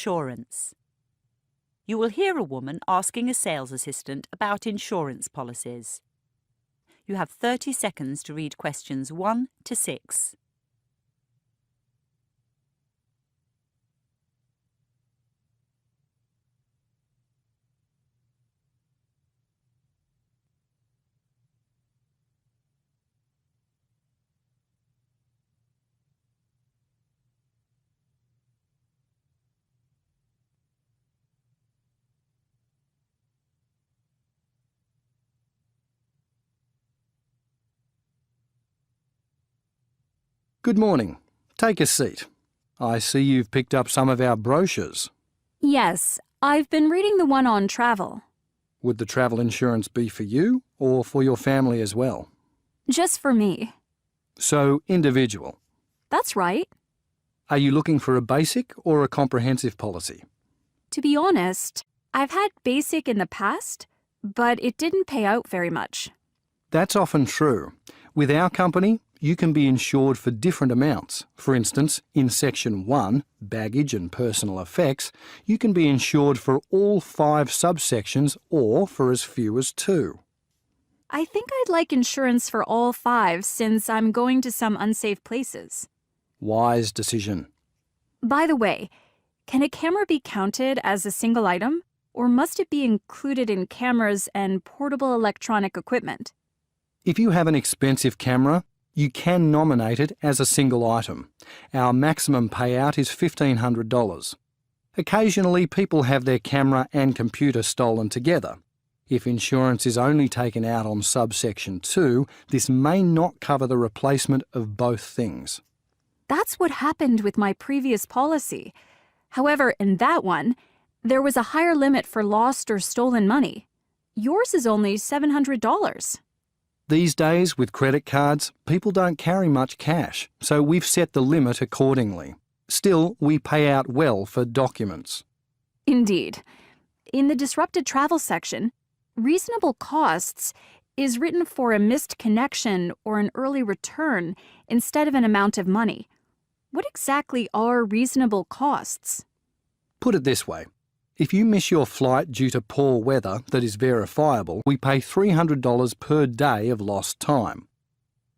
insurance. You will hear a woman asking a sales assistant about insurance policies. You have 30 seconds to read questions 1 to 6. Good morning. Take a seat. I see you've picked up some of our brochures. Yes, I've been reading the one on travel. Would the travel insurance be for you or for your family as well? Just for me. So, individual. That's right. Are you looking for a basic or a comprehensive policy? To be honest, I've had basic in the past, but it didn't pay out very much. That's often true. With our company, you can be insured for different amounts. For instance, in Section 1, Baggage and Personal Effects, you can be insured for all 5 subsections or for as few as 2. I think I'd like insurance for all 5 since I'm going to some unsafe places. Wise decision. By the way, can a camera be counted as a single item, or must it be included in cameras and portable electronic equipment? If you have an expensive camera, you can nominate it as a single item. Our maximum payout is $1,500. Occasionally, people have their camera and computer stolen together. If insurance is only taken out on subsection 2, this may not cover the replacement of both things. That's what happened with my previous policy. However, in that one, there was a higher limit for lost or stolen money. Yours is only $700. These days, with credit cards, people don't carry much cash, so we've set the limit accordingly. Still, we pay out well for documents. Indeed. In the disrupted travel section, reasonable costs is written for a missed connection or an early return instead of an amount of money. What exactly are reasonable costs? Put it this way. If you miss your flight due to poor weather that is verifiable, we pay $300 per day of lost time.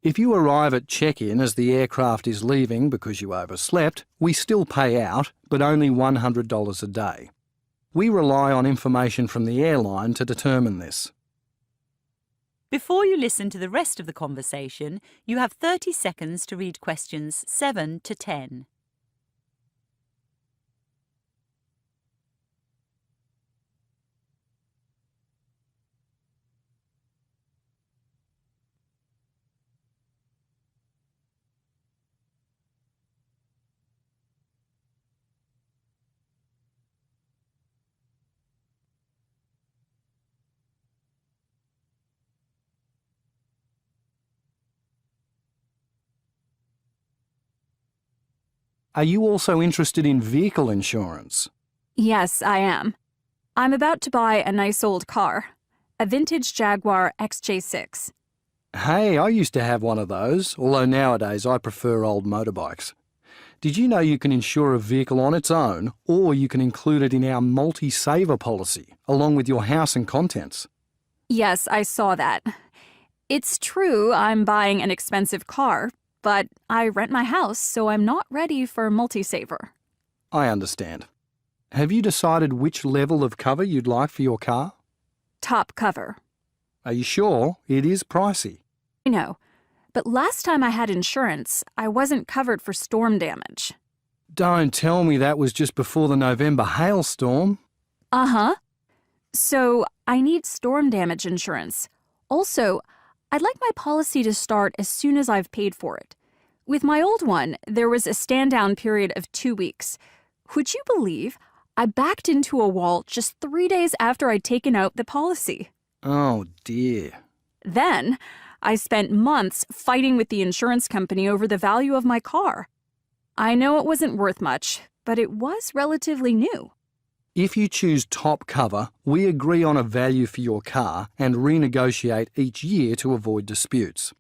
If you arrive at check-in as the aircraft is leaving because you overslept, we still pay out, but only $100 a day. We rely on information from the airline to determine this. Before you listen to the rest of the conversation, you have 30 seconds to read questions 7 to 10. Are you also interested in vehicle insurance? Yes, I am. I'm about to buy a nice old car, a vintage Jaguar XJ6. Hey, I used to have one of those, although nowadays I prefer old motorbikes. Did you know you can insure a vehicle on its own, or you can include it in our multi-saver policy, along with your house and contents? Yes, I saw that. It's true I'm buying an expensive car, but I rent my house, so I'm not ready for multi-saver. I understand. Have you decided which level of cover you'd like for your car? Top cover. Are you sure? It is pricey. I know, but last time I had insurance, I wasn't covered for storm damage. Don't tell me that was just before the November hailstorm. Uh-huh. So I need storm damage insurance. Also, I'd like my policy to start as soon as I've paid for it. With my old one, there was a stand-down period of 2 weeks. Would you believe I backed into a wall just 3 days after I'd taken out the policy? Oh, dear. Then, I spent months fighting with the insurance company over the value of my car. I know it wasn't worth much, but it was relatively new. If you choose top cover, we agree on a value for your car and renegotiate each year to avoid disputes.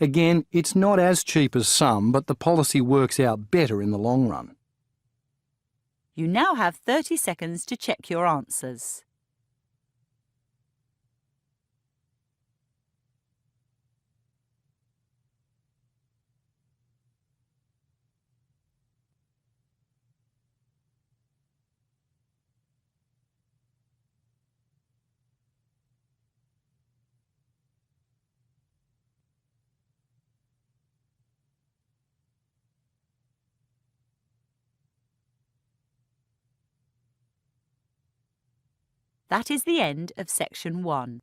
Again, it's not as cheap as some, but the policy works out better in the long run. You now have 30 seconds to check your answers. That is the end of Section 1.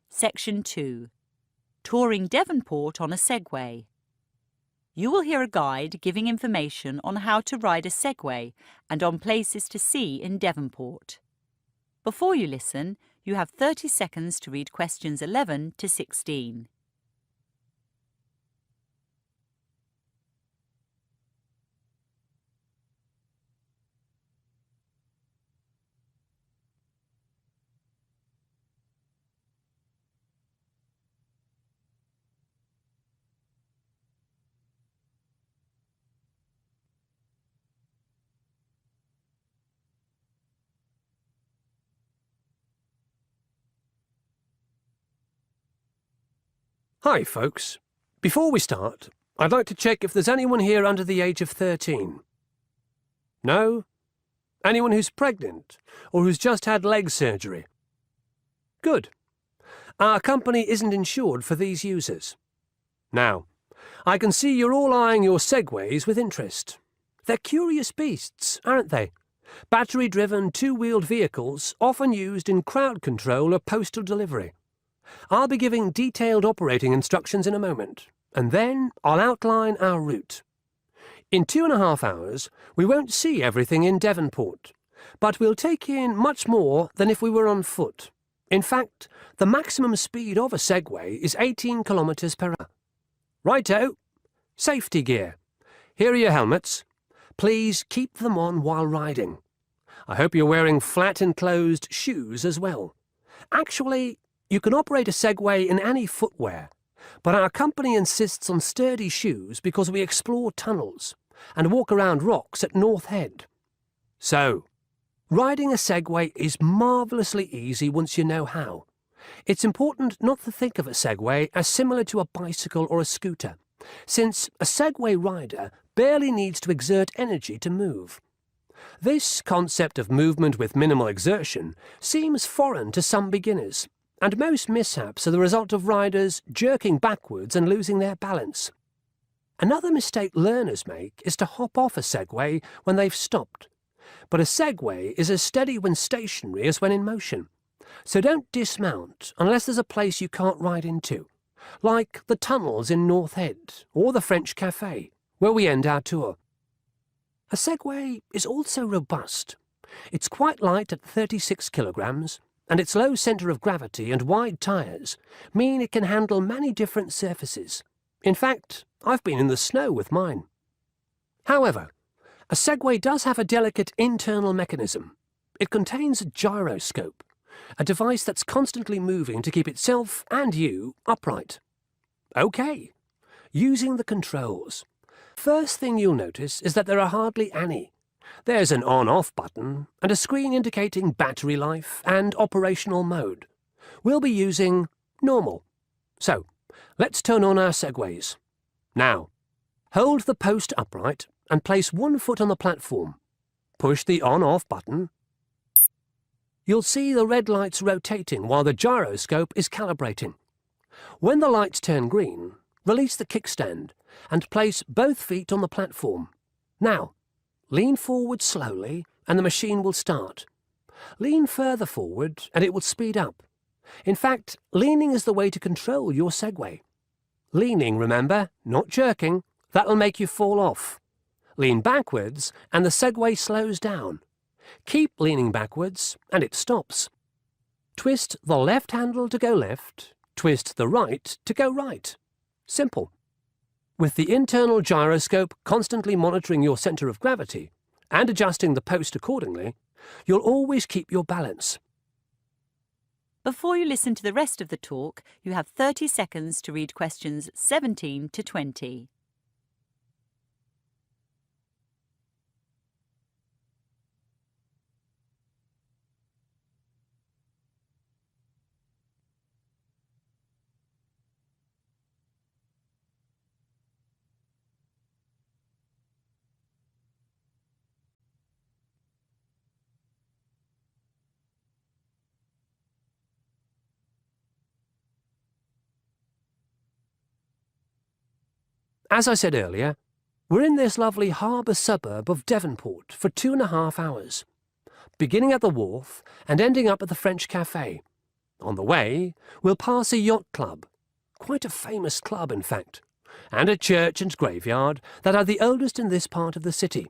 Section 2. Touring Devonport on a Segway. You will hear a guide giving information on how to ride a Segway and on places to see in Devonport. Before you listen, you have 30 seconds to read questions 11 to 16. Hi folks. Before we start, I'd like to check if there's anyone here under the age of 13. No? Anyone who's pregnant or who's just had leg surgery? Good. Our company isn't insured for these users. Now, I can see you're all eyeing your Segways with interest. They're curious beasts, aren't they? Battery-driven, two-wheeled vehicles often used in crowd control or postal delivery. I'll be giving detailed operating instructions in a moment, and then I'll outline our route. In 2.5 hours, we won't see everything in Devonport, but we'll take in much more than if we were on foot. In fact, the maximum speed of a Segway is 18 kilometres per hour. Righto. Safety gear. Here are your helmets. Please keep them on while riding. I hope you're wearing flat enclosed shoes as well. Actually, you can operate a Segway in any footwear, but our company insists on sturdy shoes because we explore tunnels and walk around rocks at North Head. So, riding a Segway is marvellously easy once you know how. It's important not to think of a Segway as similar to a bicycle or a scooter, since a Segway rider barely needs to exert energy to move. This concept of movement with minimal exertion seems foreign to some beginners, and most mishaps are the result of riders jerking backwards and losing their balance. Another mistake learners make is to hop off a Segway when they've stopped. But a Segway is as steady when stationary as when in motion, so don't dismount unless there's a place you can't ride into, like the tunnels in North Head or the French Café, where we end our tour. A Segway is also robust. It's quite light at 36 kilograms, and its low centre of gravity and wide tyres mean it can handle many different surfaces. In fact, I've been in the snow with mine. However, a Segway does have a delicate internal mechanism. It contains a gyroscope, a device that's constantly moving to keep itself and you upright. OK, using the controls. First thing you'll notice is that there are hardly any. There's an on-off button and a screen indicating battery life and operational mode. We'll be using normal. So, let's turn on our Segways. Now, hold the post upright and place one foot on the platform. Push the on-off button. You'll see the red lights rotating while the gyroscope is calibrating. When the lights turn green, release the kickstand and place both feet on the platform. Now, lean forward slowly and the machine will start. Lean further forward and it will speed up. In fact, leaning is the way to control your Segway. Leaning, remember, not jerking. That'll make you fall off. Lean backwards and the Segway slows down. Keep leaning backwards and it stops. Twist the left handle to go left, twist the right to go right. Simple. With the internal gyroscope constantly monitoring your centre of gravity and adjusting the post accordingly, you'll always keep your balance. Before you listen to the rest of the talk, you have 30 seconds to read questions 17 to 20. As I said earlier, we're in this lovely harbour suburb of Devonport for 2.5 hours, beginning at the wharf and ending up at the French Café. On the way, we'll pass a yacht club, quite a famous club in fact, and a church and graveyard that are the oldest in this part of the city.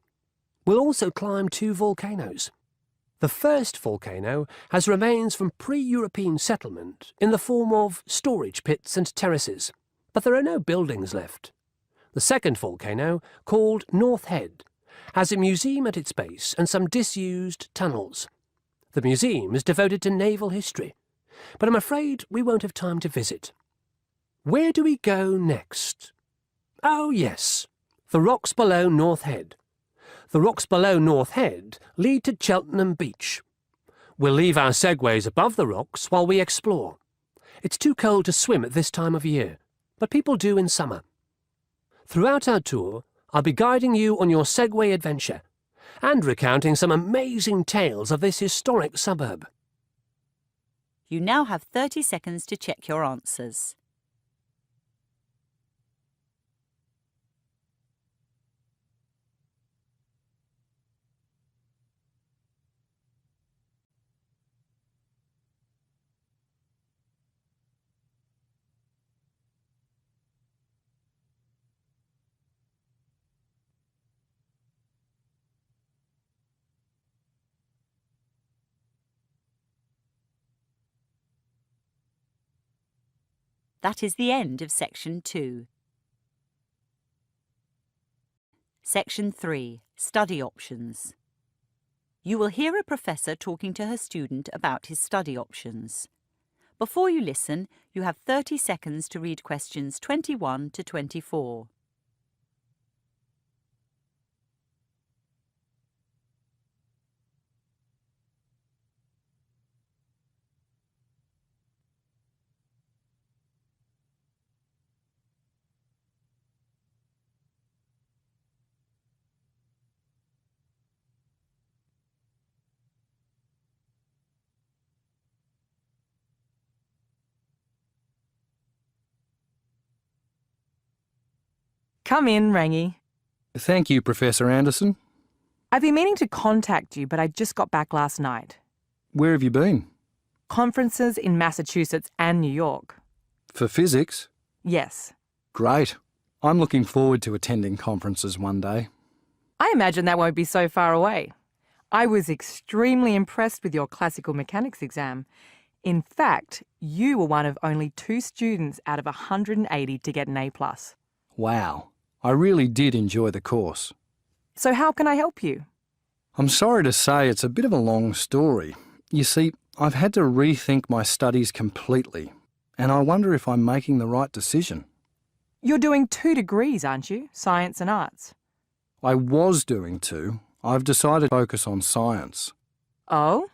We'll also climb 2 volcanoes. The first volcano has remains from pre-European settlement in the form of storage pits and terraces, but there are no buildings left. The second volcano, called North Head, has a museum at its base and some disused tunnels. The museum is devoted to naval history, but I'm afraid we won't have time to visit. Where do we go next? Oh yes, the rocks below North Head. The rocks below North Head lead to Cheltenham Beach. We'll leave our segways above the rocks while we explore. It's too cold to swim at this time of year, but people do in summer. Throughout our tour, I'll be guiding you on your Segway adventure and recounting some amazing tales of this historic suburb. You now have 30 seconds to check your answers. That is the end of Section 2. Section 3. Study Options. You will hear a professor talking to her student about his study options. Before you listen, you have 30 seconds to read questions 21 to 24. Come in, Rangi. Thank you, Professor Anderson. I've been meaning to contact you, but I just got back last night. Where have you been? Conferences in Massachusetts and New York. For physics? Yes. Great. I'm looking forward to attending conferences one day. I imagine that won't be so far away. I was extremely impressed with your classical mechanics exam. In fact, you were one of only 2 students out of 180 to get an A+. Wow. I really did enjoy the course. So how can I help you? I'm sorry to say it's a bit of a long story. You see, I've had to rethink my studies completely, and I wonder if I'm making the right decision. You're doing 2 degrees, aren't you? Science and arts. I was doing 2. I've decided to focus on science. Oh?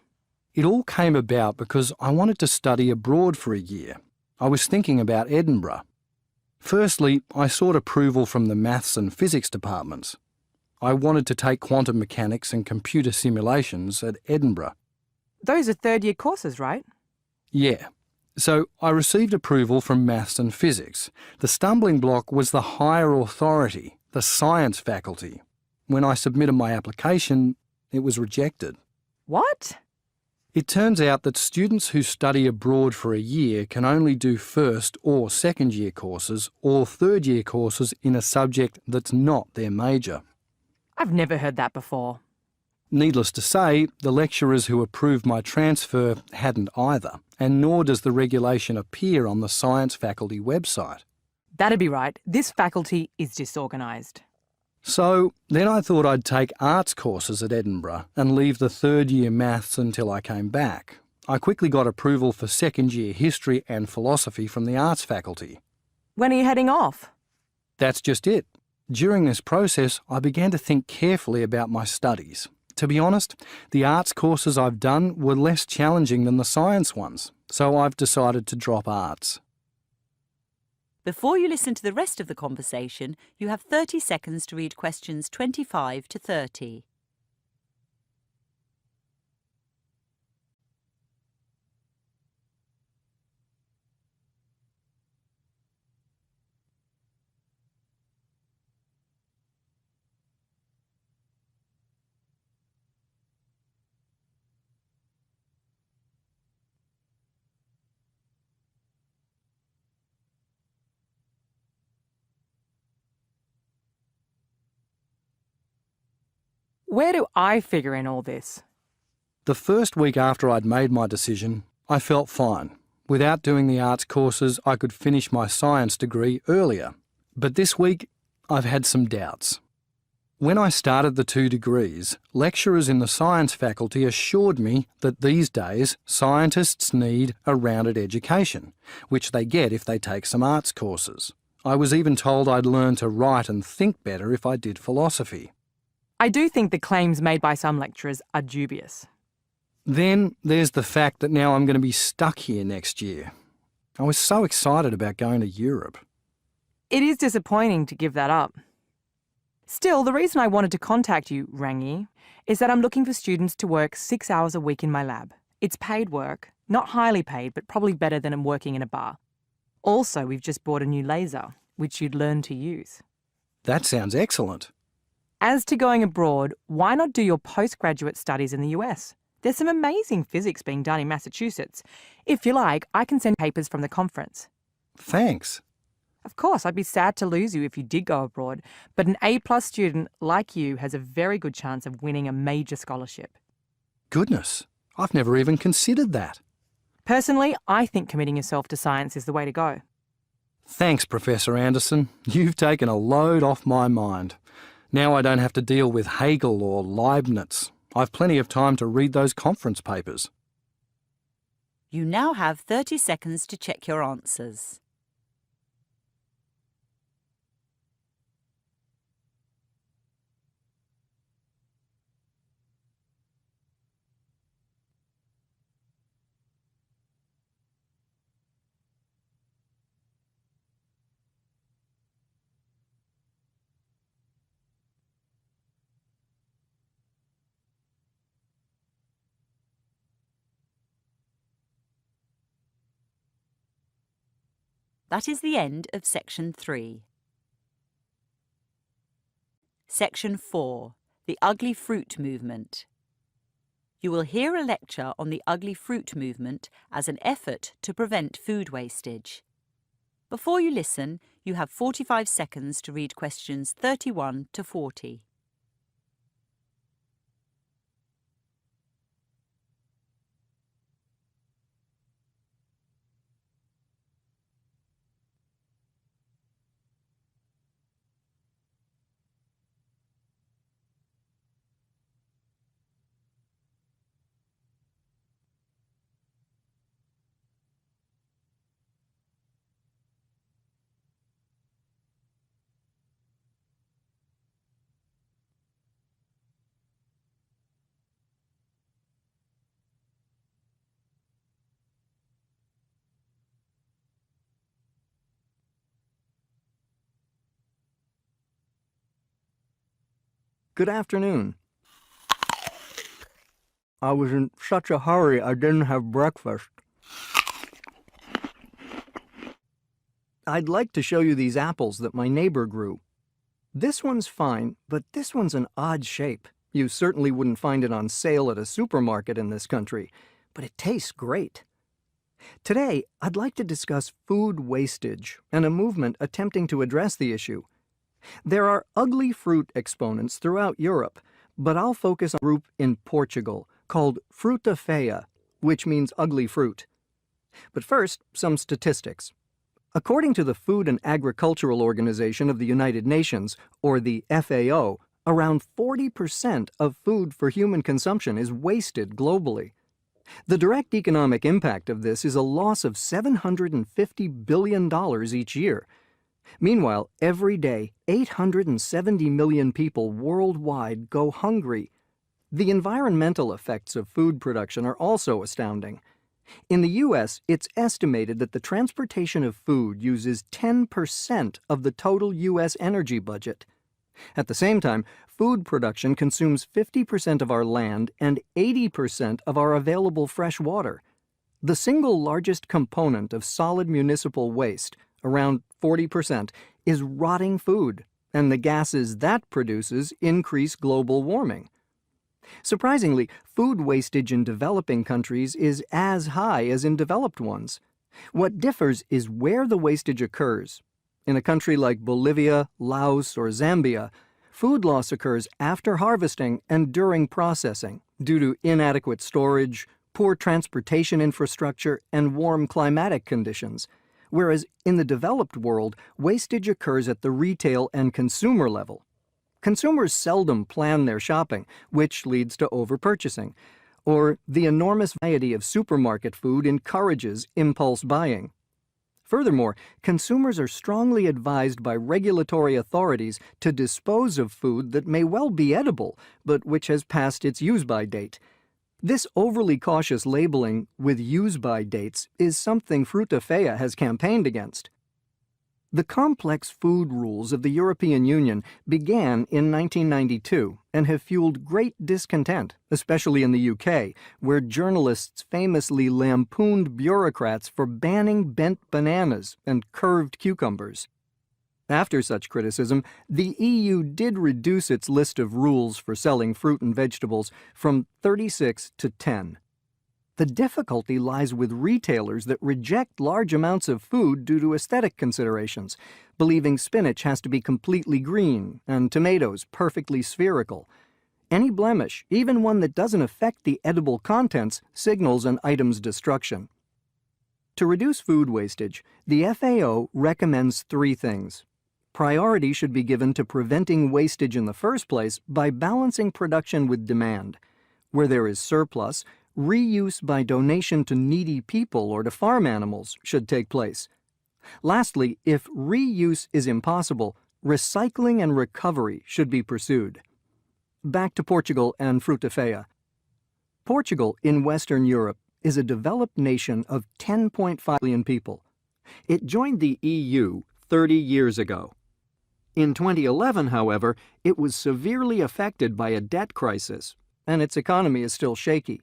It all came about because I wanted to study abroad for a year. I was thinking about Edinburgh. Firstly, I sought approval from the maths and physics departments. I wanted to take quantum mechanics and computer simulations at Edinburgh. Those are 3rd-year courses, right? Yeah. So I received approval from maths and physics. The stumbling block was the higher authority, the science faculty. When I submitted my application, it was rejected. What? It turns out that students who study abroad for a year can only do 1st or 2nd year courses or 3rd year courses in a subject that's not their major. I've never heard that before. Needless to say, the lecturers who approved my transfer hadn't either, and nor does the regulation appear on the science faculty website. That'd be right. This faculty is disorganised. So then I thought I'd take arts courses at Edinburgh and leave the 3rd year maths until I came back. I quickly got approval for 2nd year history and philosophy from the arts faculty. When are you heading off? That's just it. During this process, I began to think carefully about my studies. To be honest, the arts courses I've done were less challenging than the science ones, so I've decided to drop arts. Before you listen to the rest of the conversation, you have 30 seconds to read questions 25 to 30. Where do I figure in all this? The first week after I'd made my decision, I felt fine. Without doing the arts courses, I could finish my science degree earlier. But this week, I've had some doubts. When I started the 2 degrees, lecturers in the science faculty assured me that these days scientists need a rounded education, which they get if they take some arts courses. I was even told I'd learn to write and think better if I did philosophy. I do think the claims made by some lecturers are dubious. Then there's the fact that now I'm going to be stuck here next year. I was so excited about going to Europe. It is disappointing to give that up. Still, the reason I wanted to contact you, Rangi, is that I'm looking for students to work 6 hours a week in my lab. It's paid work, not highly paid, but probably better than I'm working in a bar. Also, we've just bought a new laser, which you'd learn to use. That sounds excellent. As to going abroad, why not do your postgraduate studies in the US? There's some amazing physics being done in Massachusetts. If you like, I can send papers from the conference. Thanks. Of course, I'd be sad to lose you if you did go abroad, but an A-plus student like you has a very good chance of winning a major scholarship. Goodness, I've never even considered that. Personally, I think committing yourself to science is the way to go. Thanks, Professor Anderson. You've taken a load off my mind. Now I don't have to deal with Hegel or Leibniz. I've plenty of time to read those conference papers. You now have 30 seconds to check your answers. That is the end of Section 3. Section 4. The Ugly Fruit Movement. You will hear a lecture on the ugly fruit movement as an effort to prevent food wastage. Before you listen, you have 45 seconds to read questions 31 to 40. Good afternoon. I was in such a hurry I didn't have breakfast. I'd like to show you these apples that my neighbor grew. This one's fine, but this one's an odd shape. You certainly wouldn't find it on sale at a supermarket in this country, but it tastes great. Today, I'd like to discuss food wastage and a movement attempting to address the issue. There are ugly fruit exponents throughout Europe, but I'll focus on a group in Portugal called fruta feia, which means ugly fruit. But first, some statistics. According to the Food and Agricultural Organization of the United Nations, or the FAO, around 40% of food for human consumption is wasted globally. The direct economic impact of this is a loss of $750 billion each year. Meanwhile, every day, 870 million people worldwide go hungry. The environmental effects of food production are also astounding. In the U.S., it's estimated that the transportation of food uses 10% of the total U.S. energy budget. At the same time, food production consumes 50% of our land and 80% of our available fresh water. The single largest component of solid municipal waste, around 40%, is rotting food, and the gases that produces increase global warming. Surprisingly, food wastage in developing countries is as high as in developed ones. What differs is where the wastage occurs. In a country like Bolivia, Laos, or Zambia, food loss occurs after harvesting and during processing due to inadequate storage, poor transportation infrastructure, and warm climatic conditions, whereas in the developed world, wastage occurs at the retail and consumer level. Consumers seldom plan their shopping, which leads to overpurchasing, or the enormous variety of supermarket food encourages impulse buying. Furthermore, consumers are strongly advised by regulatory authorities to dispose of food that may well be edible, but which has passed its use-by date. This overly cautious labeling with use-by dates is something Frutafea has campaigned against. The complex food rules of the European Union began in 1992 and have fueled great discontent, especially in the UK, where journalists famously lampooned bureaucrats for banning bent bananas and curved cucumbers. After such criticism, the EU did reduce its list of rules for selling fruit and vegetables from 36 to 10. The difficulty lies with retailers that reject large amounts of food due to aesthetic considerations, believing spinach has to be completely green and tomatoes perfectly spherical. Any blemish, even one that doesn't affect the edible contents, signals an item's destruction. To reduce food wastage, the FAO recommends 3 things. Priority should be given to preventing wastage in the first place by balancing production with demand. Where there is surplus, reuse by donation to needy people or to farm animals should take place. Lastly, if reuse is impossible, recycling and recovery should be pursued. Back to Portugal and Frutafea. Portugal, in Western Europe, is a developed nation of 10.5 million people. It joined the EU 30 years ago. In 2011, however, it was severely affected by a debt crisis, and its economy is still shaky.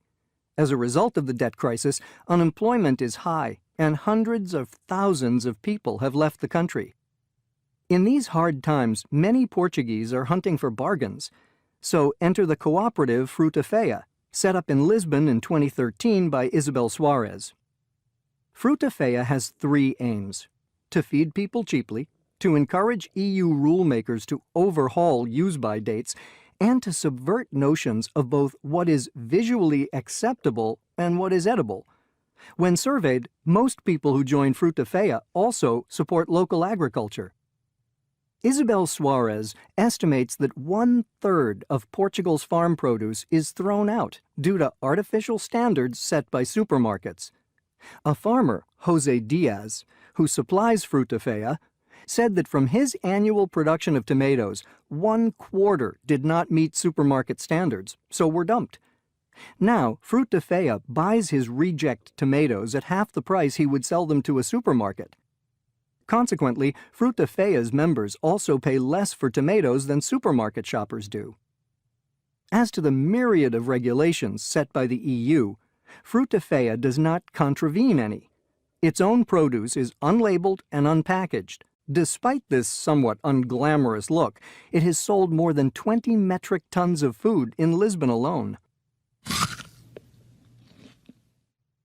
As a result of the debt crisis, unemployment is high, and hundreds of thousands of people have left the country. In these hard times, many Portuguese are hunting for bargains. So enter the cooperative Frutafea, set up in Lisbon in 2013 by Isabel Soares. Frutafea has 3 aims: to feed people cheaply, to encourage EU rulemakers to overhaul use-by dates, and to subvert notions of both what is visually acceptable and what is edible. When surveyed, most people who join Frutafea also support local agriculture. Isabel Soares estimates that 1/3 of Portugal's farm produce is thrown out due to artificial standards set by supermarkets. A farmer, Jose Diaz, who supplies Frutafea, said that from his annual production of tomatoes, 1/4 did not meet supermarket standards, so were dumped. Now, Frutafea buys his reject tomatoes at half the price he would sell them to a supermarket. Consequently, Frutafea's members also pay less for tomatoes than supermarket shoppers do. As to the myriad of regulations set by the EU, Frutafea does not contravene any. Its own produce is unlabeled and unpackaged. Despite this somewhat unglamorous look, it has sold more than 20 metric tons of food in Lisbon alone.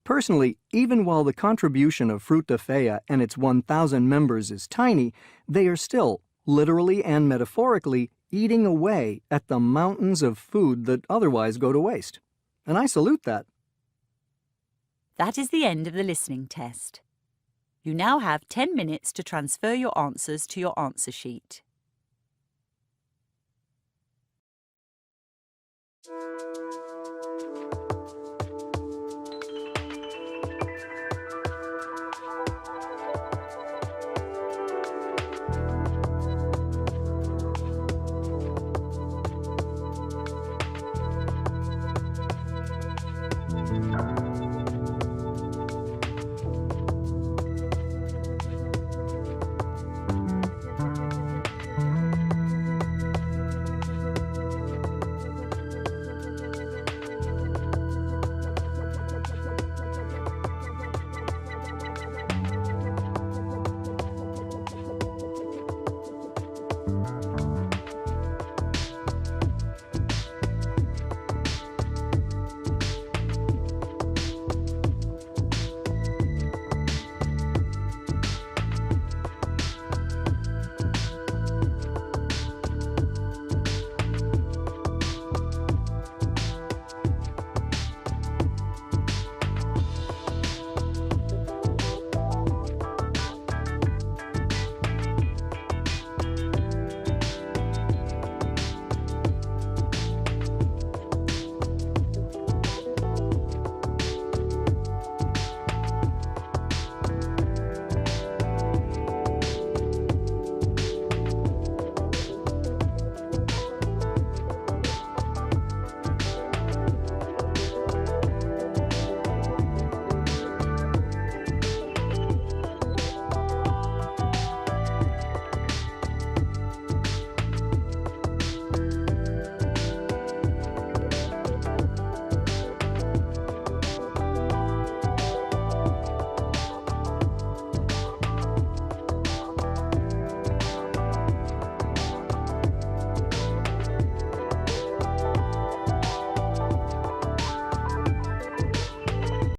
Personally, even while the contribution of Frutafea and its 1,000 members is tiny, they are still, literally and metaphorically, eating away at the mountains of food that otherwise go to waste. And I salute that. That is the end of the listening test. You now have 10 minutes to transfer your answers to your answer sheet.